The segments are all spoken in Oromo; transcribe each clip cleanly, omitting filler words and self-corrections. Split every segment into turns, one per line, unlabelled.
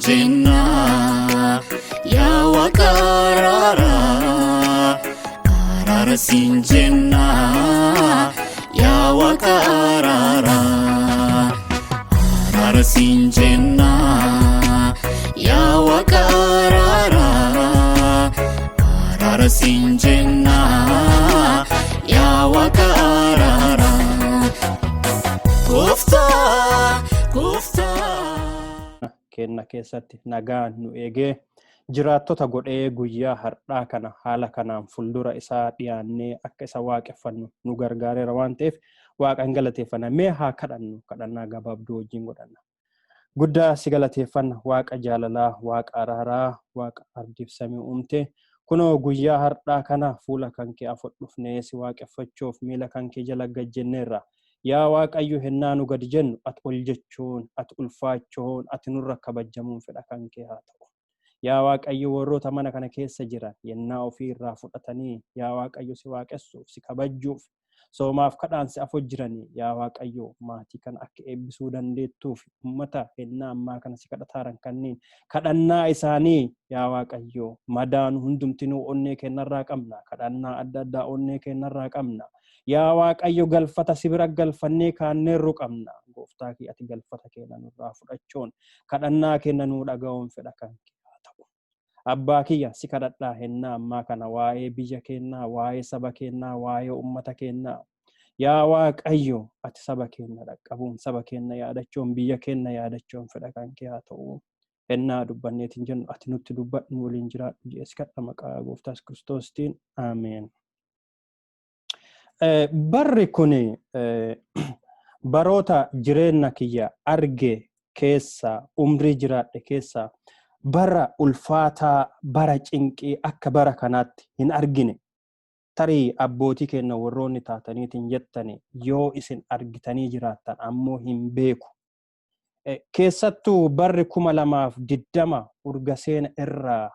sinjenna ya wakarara arara sinjenna ya wakarara arara sinjenna ya wakarara arara sinjenna ya wakarara kufta
kenna keessatti nagaan nu eegee jiraattota godhee guyyaa har'aa kana haala kanaan fuuldura isaa dhiyaannee akka isa waaqeffannu nu gargaareera waan ta'eef waaqan galateeffanna. Mee haa kadhannu, kadhannaa gabaabduu wajjin godhanna. Guddaa si galateeffanna waaqa jaalalaa, waaqa araaraa, waaqa ardiif samii uumte. Kunoo guyyaa har'aa kana fuula kan kee afadhufnee si waaqeffachuuf miila kan kee jala gajjenneerra. Yaa Waaqayyo hennaa nu gad jennu ati ol jechuun, ati ulfaachuun, ati nurra kabajamuun fedha kan kee haa ta'u. Yaa Waaqayyo warroota mana kana keessa jiran yennaa ofii irraa fudhatanii yaa Waaqayyo si waaqessuuf, si kabajuuf, soomaaf kadhaan si afoo jiranii yaa Waaqayyo maatii kana akka eebbisuu dandeettuuf ummata hennaa ammaa kana si kadhataaran kanneen kadhannaa isaanii yaa Waaqayyo madaan hundumtinuu onnee kennarraa qabna, kadhannaa adda addaa onnee kennarraa qabna. Yaa Waaqayyo galfata si bira galfannee kaanneerru qabna. Gooftaa kee ati galfata keenya nurraa fudhachuun kadhannaa keenya nuu dhaga'uun fedha kan kee haa ta'u. Abbaa kiyya si kadhadhaa hennaa ammaa kana waa'ee biyya keenyaa, waa'ee saba keenyaa, waa'ee ummata keenyaa. Yaa Waaqayyo ati saba keenya dhaqqabuun, saba keenya yaadachuun, biyya keenya yaadachuun fedha kan kee haa ta'u. Hennaa dubbanneetiin jennu ati nutti dubbadhu waliin jiraadhu jees kadha maqaa Gooftaas Kiristoostiin. Ameen. Barri kuni baroota jireenya kiyya arge keessa umrii jiraadhe keessa bara ulfaataa, bara cinqii akka bara kanaatti hin argine. Tarii abbootii keenya warroonni taataniitiin jettani yoo isin argitanii jiraattan ammoo hin beeku. Keessattuu barri 2020 urga seena irraa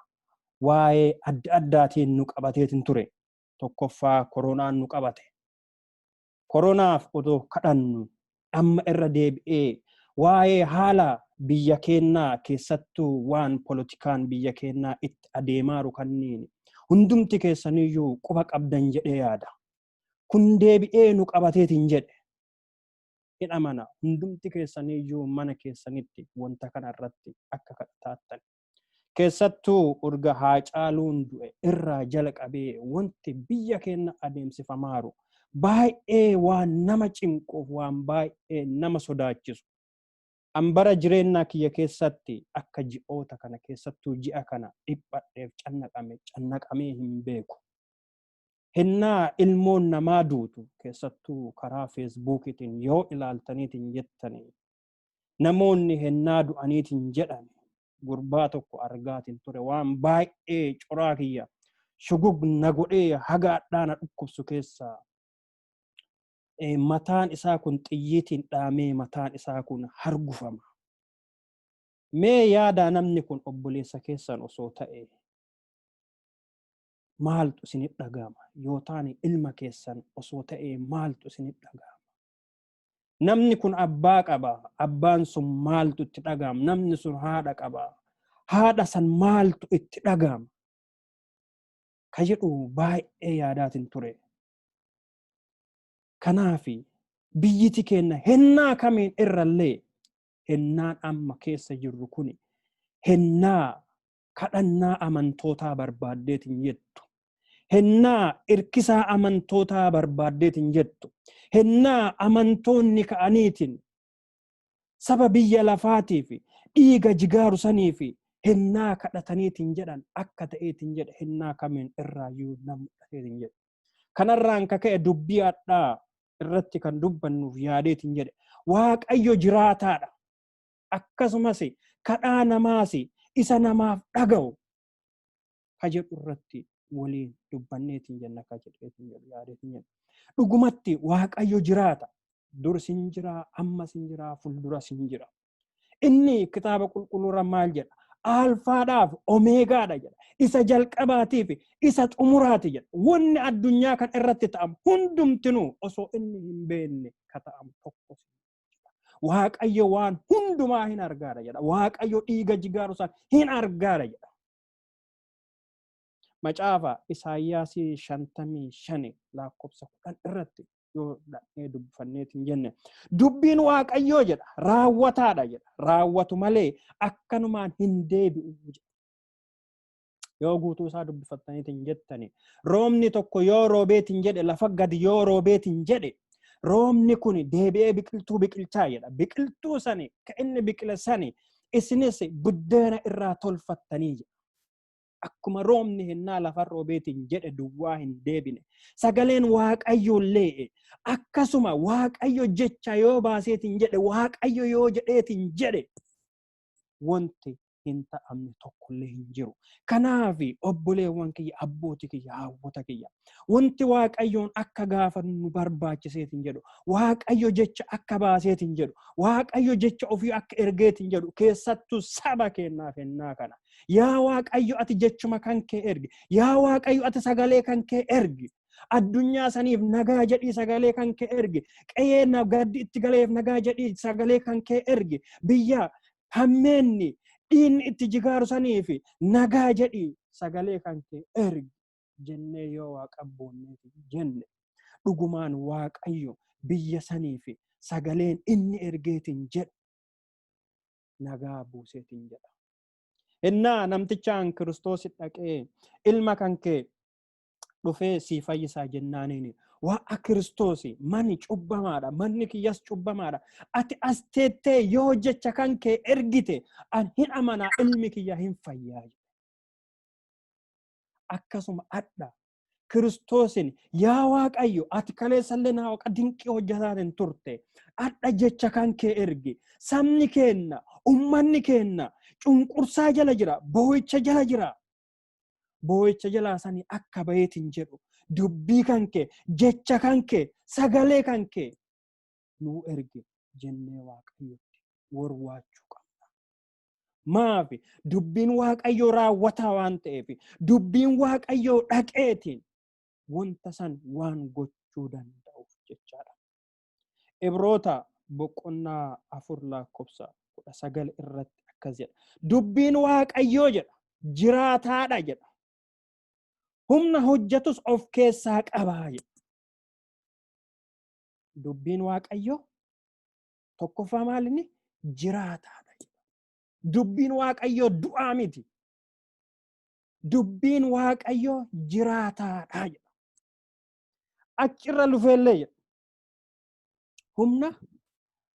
waa'ee adda addaatiin nu qabateetiin ture. Tokkoffaa koronaan nu qabate. Koronaaf otoo kadhannu amma irra deebi'ee waa'ee haala biyya keenyaa keessattuu waan politikaan biyya keenyaa itti adeemaaru kanneen hundumti keessaniyyuu quba qabdan jedhee yaada. Kun deebi'ee nu qabateetiin jedhe. Hin amana hundumti keessaniyyuu mana keessanitti wanta kana irratti akka kadhataattan. Keessattuu urga Haacaaluun du'e irraa jala qabee wanti biyya keenya adeemsifamaaru baay'ee waan nama cinquuf, waan baay'ee nama sodaachisu. Ambara jireenya kiyya keessatti akka ji'oota kana keessattuu ji'a kana dhiphadheef cannaqamee hin beeku. Hennaa ilmoon namaa duutu keessattuu karaa feesbuukiitiin yoo ilaaltaniitiin jettanii namoonni hennaa du'aniitiin jedhan gurbaa tokko argaatiin ture waan baay'ee coraa kiyya shugugna godhee hagaadhaana dhukkubsu keessaa mataan isaa kun xiyyiitiin dhaamee mataan isaa kun hargufama. Mee yaada namni kun obboleessa keessan osoo ta'e maaltu isinit dhagama? Yoo taane ilma keessan osoo ta'e maaltu isinit dhagama? Namni kun abbaa qaba, abbaan sun maaltu itti dhagama? Namni sun haadha qaba, haadha san maaltu itti dhagama? Ka jedhu baay'ee yaadaatiin ture. Kanaafi biyyiti keenya hennaa kamiin irrallee hennaan amma keessa jirru kuni hennaa kadhannaa amantootaa barbaaddeetiin jettu. Hennaa irkisaa amantootaa barbaaddeetiin jettu. Hennaa amantoonni ka'aniitiin saba biyya lafaatiif dhiiga jigaaru saniif hennaa kadhataniitiin jedhan akka ta'eetiin jedhe hennaa kamiin irraayyuu namni dhateetiin jedhe. Kanarraan kaka'e dubbii addaa irratti kan dubbannuuf yaadeetiin jedhe Waaqayyo jiraataadha. Akkasumas kadhaa namaas isa namaaf dhaga'u ka jedhu irratti waliin dubbanneetiin jenna ka jedheetiin jedhu yaadeetiin jedhe. Dhugumatti Waaqayyo jiraata. Dursin jira, ammasin jira, fuulduras jira. Inni kitaaba qulqulluurra maal jedha? Alfaadhaaf Omeegaadha jedha. Isa jalqabaatiif isa xumuraati jedha. Wanni addunyaa kan irratti ta'amu hundumtinuu osoo inni hin beekne ka ta'amu tokko. Waaqayyo waan hundumaa hin argaara jedha. Waaqayyo dhiiga jigaaru san hin argaara jedha. Macaafa Isaayyaasii 55 lakkoofsa 10 irratti yoo dhaqnee dubbifanneetiin jenne dubbiin Waaqayyoo jedha raawwataadha jedha. Raawwatu malee akkanumaan hin deebi'u jedha. Yoo guutuu isaa dubbifattaniitiin jettani roobni tokko yoo roobeetiin jedhe lafa gadi yoo roobeetiin jedhe roobni kun deebi'ee biqiltuu biqilchaa jedha. Biqiltuu sani ka inni biqile sani isinis buddeena irraa tolfattanii jedha. Akkuma roobni hennaa lafa roobeetiin jedhe duwwaa hin deebine. Sagaleen Waaqayyoollee akkasuma Waaqayyo jecha yoo baaseetiin jedhe Waaqayyo yoo jedheetiin jedhe wanti hin ta'amne tokkollee hin jiru. Kanaafi obboleewwan kiyya abbootii kiyya hawwata kiyya wanti Waaqayyoon akka gaafannu barbaachiseetiin jedhu Waaqayyo jecha akka baaseetiin jedhu Waaqayyo jecha ofii akka ergeetiin jedhu keessattuu saba keennaaf hennaa kana. Yaa Waaqayyo ati jechuma kan kee ergi. Yaa Waaqayyo ati sagalee kan kee ergi. Addunyaa saniif nagaa jedhii sagalee kan kee ergi. Qe'ee gaddi itti galeef nagaa jedhii sagalee kan kee ergi. Biyya hammeenni dhiinni itti jigaaru saniif nagaa jedhii sagalee kan kee ergi. Jennee yoo waaqabboonneef jenne dhugumaan Waaqayyo biyya saniif sagaleen inni ergeetiin jedhu nagaa buuseetiin jedha. Innaa namtichaan Kiristoos dhaqee ilma kan kee dhufee si fayyisaa jennaaniin waa Kiristoos mani cubbamaadha manni kiyyas cubbamaadha ati as teettee yoo jecha kan kee ergite an hin amanaa ilmi kiyya hin fayyaa. Akkasuma adda Kiristoosin yaa Waaqayyo ati kaleessallee naa waqa dinqii hojjetaatiin turte adda jecha kan kee ergi sabni keenna ummanni keenna cunqursaa jala jira boo'icha jala jira. Boo'icha jalaa sanii akka bayeetiin jedhu dubbii kan kee jecha kan kee sagalee kan kee nuu ergi jennee Waaqayyotti warwaachuu qabna. Maafi dubbiin Waaqayyoo raawwataa waan ta'eef dubbiin Waaqayyoo dhaqeetiin wanta san waan gochuu danda'uuf jechaadha. Ibroota boqonnaa 4 lakkoofsa 19 irratti akkas jedha. Dubbiin Waaqayyoo jedha jiraataadha jedha. Humna hojjetus of keessaa qabaa jedha. Dubbiin Waaqayyoo tokkoffaa maalinni jiraataadha jedha. Dubbiin Waaqayyoo du'aa miti. Dubbiin Waaqayyoo jiraataadha jedha. Achirra lufeellee jedha. Humna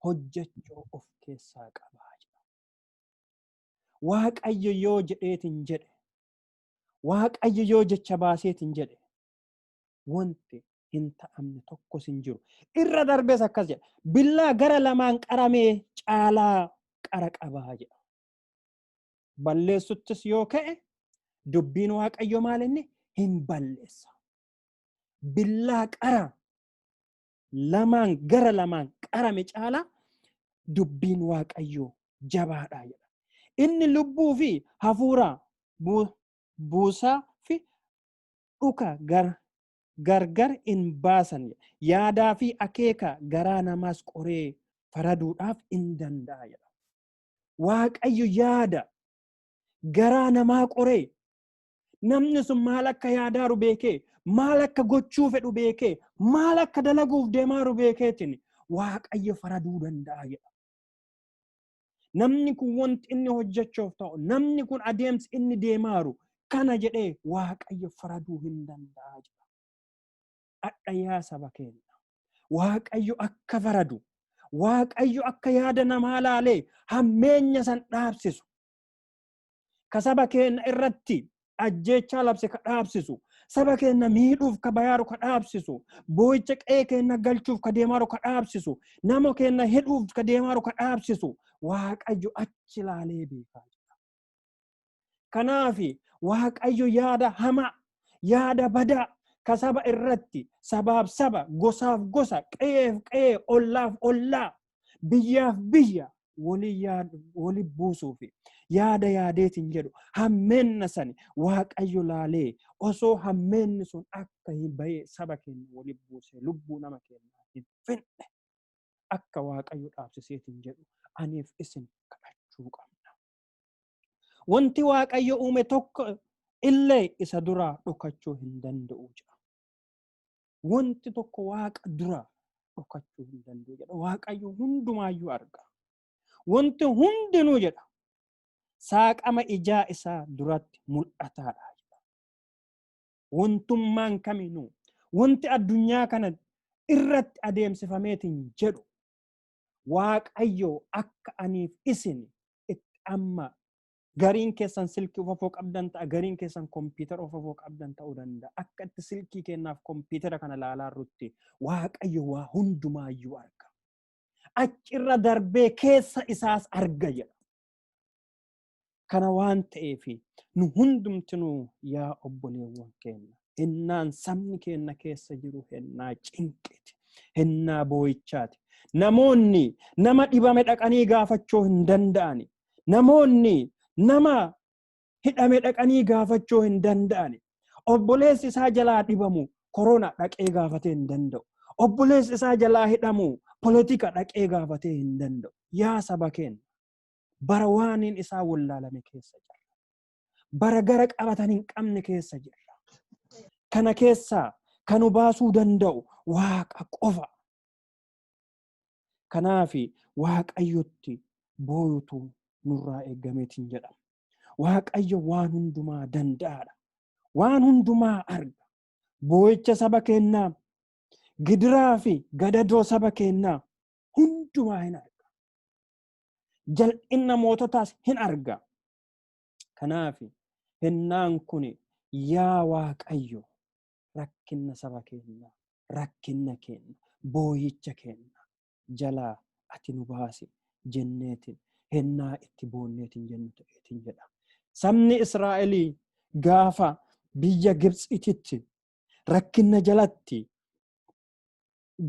hojjechuu of keessaa qabaa jedha. Waaqayyo yoo jedheetiin jedhe Waaqayyo yoo jecha baaseetiin jedhe wanti hin ta'amne tokkos hin jiru. Irra darbees akkas jedha. Billaa gara lamaan qaramee caalaa qara qabaa jedha. Balleessuttis yoo ka'e dubbiin Waaqayyo maalinni hin balleessa. Billaa qara lamaan gara lamaan qarame caalaa dubbiin Waaqayyo jabaadha jedha. Inni lubbuu fi hafuura buusaa fi dhuka gargar in baasan yaadaa fi akeeka garaa namaas qoree faraduudhaaf in danda'a jedha. Waaqayyo yaada garaa namaa qoree namni sun maal akka yaadaaru beekee maal akka gochuu fedhu beekee maal akka dalaguuf deemaaru beekeetiin Waaqayyo faraduu danda'a jedha. Namni kun wanti inni hojjechuuf ta'u namni kun adeemsi inni deemaaru kana jedhee Waaqayyo faraduu hin danda'a jedha. Adhayyaa saba keenya Waaqayyo akka faradu Waaqayyo akka yaada namaa laalee hammeenya san dhaabsisu ka saba keenya irratti ajjeechaa labse ka dhaabsisu saba keenya miidhuuf ka bayaaru ka dhaabsisu boo'icha qe'ee keenya galchuuf ka deemaaru ka dhaabsisu nama keenya hidhuuf ka deemaaru ka dhaabsisu Waaqayyo achi laalee beekaa jira. Kanaafi Waaqayyo yaada hamaa yaada badaa ka saba irratti sabaaf saba gosaaf gosa qe'eef qe'ee ollaaf ollaa biyyaaf biyya wali buusuufi yaada yaadeetiin jedhu hammeenna sani Waaqayyo laalee osoo hammeenni sun akka hin bahee saba keenya wali buusee lubbuu nama keenyaa hin finne akka Waaqayyo dhaabsiseetiin jedhu aniif isin kadhachuu qabna. Wanti Waaqayyo uume tokko illee isa duraa dhokachuu hin danda'u jedha. Wanti tokko Waaqa duraa dhokachuu hin danda'u jedha. Waaqayyo hundumaayyuu arga. Wanti hundinuu jedha saaqama ijaa isaa duratti mul'ataadha jedha. Wantummaan kaminuu wanti addunyaa kana irratti adeemsifameetiin jedhu Waaqayyo akka aniif isin itti amma gariin keessan silkii ufafoo qabdan ta'a, gariin keessan kompiitara ufafoo qabdan ta'uu danda'a. Akka itti silkii kennaaf kompiitara kana laalaa jirrutti Waaqayyo waa hundumaayyuu arga. Achirra darbee keessa isaas arga jedha. Kana waan ta'eef nu hundumtinuu yaa obboleewwan keenya hennaan sabni keenya keessa jiru hennaa cinqiti, hennaa boo'ichaati. Namoonni nama dhibame dhaqanii gaafachuu hin danda'ani. Namoonni nama hidhame dhaqanii gaafachuu hin danda'ani. Obboleessi isaa jalaa dhibamu korona dhaqee gaafatee hin danda'u. Obboleessi isaa jalaa hidhamu politika dhaqee gaafatee hin danda'u. Yaa saba keenya bara waaniin isaa wallaalame keessa jirra. Bara gara qabatan hin qabne keessa jirra. Kana keessaa kan nu baasuu danda'u Waaqa qofa. Kanaafi Waaqayyotti booyutu nurraa eeggameetiin jedhama. Waaqayyo waan hundumaa danda'aadha. Waan hundumaa arga. Boo'icha saba keenyaa, gidiraa fi gadadoo saba keenyaa hundumaa hin arga. Jal'inna moototaas hin arga. Kanaafi hennaan kun yaa Waaqayyo rakkinna saba keenyaa, rakkinna keenya, boo'icha keenya jalaa ati nu baasi jenneetiin hennaa itti boonneetiin jennu ta'eetiin jedha. Sabni Israa'elii gaafa biyya Gibxiititti rakkinna jalatti,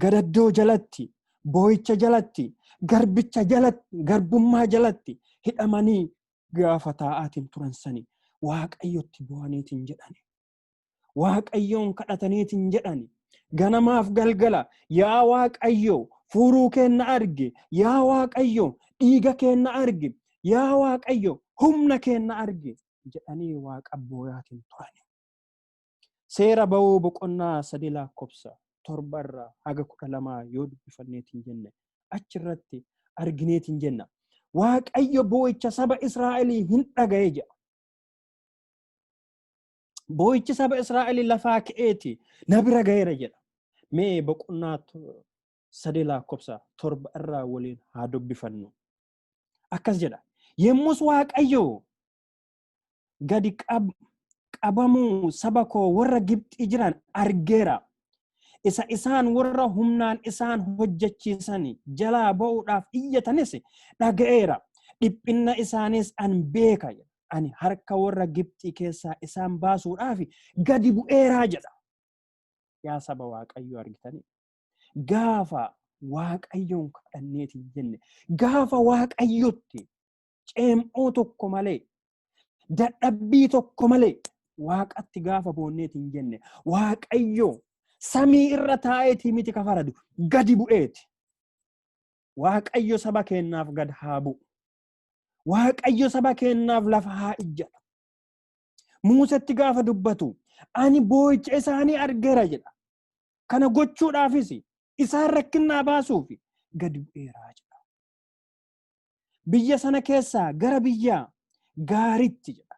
gadaddoo jalatti, boo'icha jalatti, garbicha jalatti, garbummaa jalatti hidhamanii gaafa taa'aatiin turan sani Waaqayyotti bu'aniitiin jedhani. Waaqayyoon kadhataniitiin jedhani. Ganamaaf galgala yaa Waaqayyo fuuruu keenna arge, yaa Waaqayyo dhiiga keenna arge, yaa Waaqayyo humna keenna arge jedhanii Waaqa booyaatiin turani. Seera ba'uu boqonnaa 3 lakkoofsa 7 irraa haga 12 yoo dubbifanneetiin jenne achirratti argineetiin jenna. Waaqayyo boo'icha saba Israa'elii hin dhaga'e jedha. Boo'ichi saba Israa'elii lafaa ka'eeti na bira ga'eera jedha. Mee boqonnaa 3 lakkoofsa 7 irraa waliin haa dubbifannu. Akkas jedha. Yemmus Waaqayyo gadi qabamuu saba koo warra Gibxii jiran argeera. Isa isaan warra humnaan isaan hojjechiisan jalaa ba'uudhaaf iyyatanis dhaga'eera. Dhiphinna isaanis an beeka. Ani harka warra Gibxii keessaa isaan baasuudhaaf gadi bu'eeraa jedha. Yaa saba Waaqayyo argitanii. Gaafa Waaqayyoon kadhanneetiin jenne, gaafa Waaqayyotti ceem'oo tokko malee, dadhabbii tokko malee Waaqatti gaafa boonneetiin jenne, Waaqayyo samii irra taa'eetii miti kafaradu gadi bu'eeti. Waaqayyo saba keennaaf gad haa bu'u. Waaqayyo saba keennaaf lafa haa ijjatu. Muusetti gaafa dubbatu ani boo'icha isaanii argeera jedha. Kana gochuudhaafis isaan rakkinnaa baasuuf gadi bu'eeraa jedha. Biyya sana keessaa gara biyya gaariitti jedha.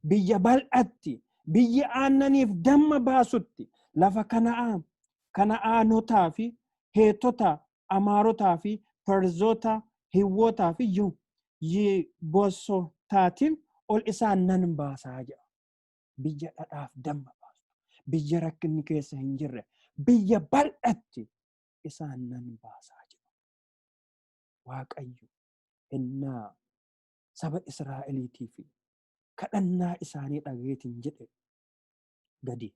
Biyya bal'atti, biyya aannaniif damma baasutti lafa Kana'aanotaa fi Heetota, Amaarotaa fi Perzoota, Hiwwotaa fi Yebuusotaatiin ol isaan nan baasaa jedha. Biyya dhadhaaf damma baasu, biyya rakkinni keessa hin jirre, biyya bal'atti isaan nan baasaa jedha. Waaqayyo ennaa saba Israa'eliitiif kadhannaa isaanii dhagayeetiin jedhe gadi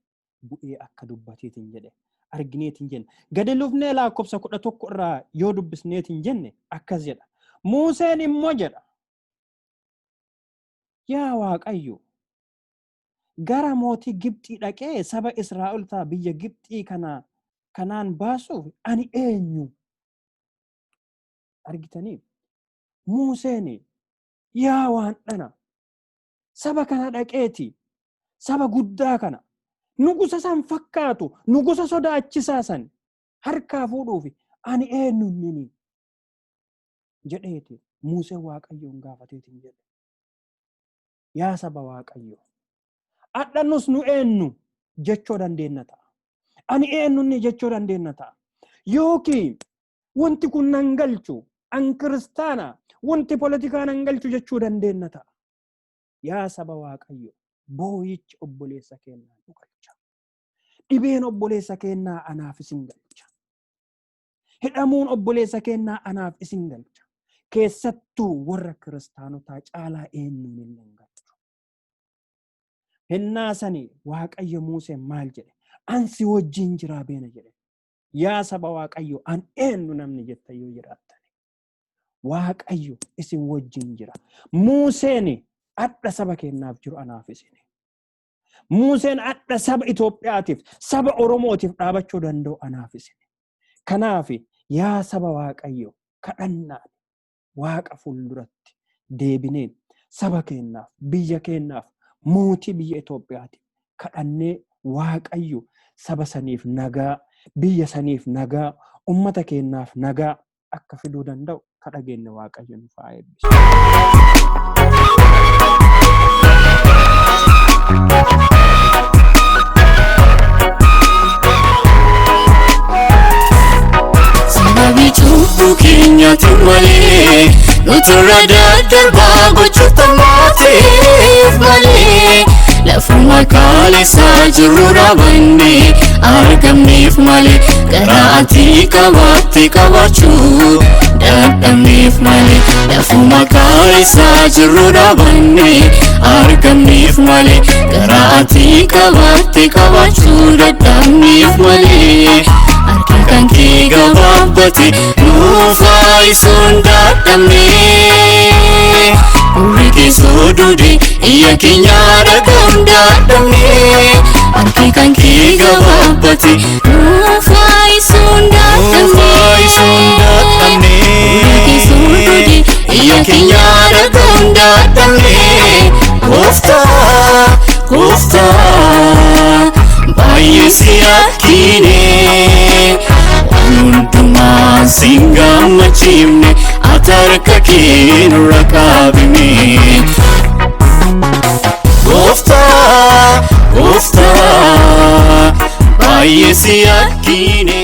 bu'ee akka dubbateetiin jedhe argineetiin jenne. Gadi lufnee lakkoofsa 11 irraa yoo dubbisneetiin jenne akkas jedha. Museen immoo jedha. Yaa Waaqayyo gara mootii Gibxii dhaqee saba Israa'elotaa biyya Gibxii kanaan baasuuf ani eenyu? argitanii Museen yaa waan dhana saba kana dhaqeeti saba guddaa kana nugusa san fakkaatu nugusa sodaachisaa san harkaa fuudhuufi ani eenyunnini jedheeti Museen Waaqayyoon gaafateetiin jedhe yaa saba Waaqayyo adhanus nu eenyu jechoo dandeenya ta'a ani eenyunni jechoo dandeenya ta'a yookiin wanti kun nan galchu an kiristaana wanti politikaa nan galchu jechuu dandeenya ta'a yaa saba Waaqayyo booyichi obboleessa keenyaa nu galcha dhibeen obboleessa keenyaa anaaf isin galcha hidhamuun obboleessa keenyaa anaaf isin galcha keessattuu warra kiristaanotaa caalaa eenyuun hin galchu hinnaasanii Waaqayyo Museen maal jedhe ansi wajjin jiraa beena jedhe yaa saba Waaqayyo an eenyu namni jetta yoo jiraattani Waaqayyo isin wajjin jira Museen adda saba keenyaaf jiru anaaf isini Museen adda saba Itoophiyaatiif saba Oromootiif dhaabachuu danda'u anaaf isini kanaaf yaa saba Waaqayyo kadhannaan Waaqa fuulduratti deebinee saba keenyaaf biyya keenyaaf mootii biyya Itoophiyaatiif kadhannee Waaqayyo saba saniif nagaa biyya saniif nagaa ummata keenyaaf nagaa akka fiduu danda'u kadhageenya Waaqayyo nuuf haa eebbisu.
Sababii cubbuu keenyaatti malee nuturra daddarbaa gochuuf tammaateef malee lafuma kaaleessaa jirru dhaabannee argamneef malee garaa ati qabaatte qabaachuu dadhabneef malee lafuma kaaleessaa jirru dhaabannee argamneef malee garaa ati qabaatte qabaachuu dadhabneef malee harki kan kee gabaabbate nuuf haayisuun dadhabnee urri kee soodode iyya keenya dhaga'uun dadhabnee harki kan kee gabaabbate nuuf haayisuun dadhabnee urri kee soodode iyya keenya dhaga'uun dadhabnee Gooftaa baay'ee si yakkine waan hundumaan si gammachiifne ati harka kee nurra kaabime Gooftaa baay'ee si yakkine.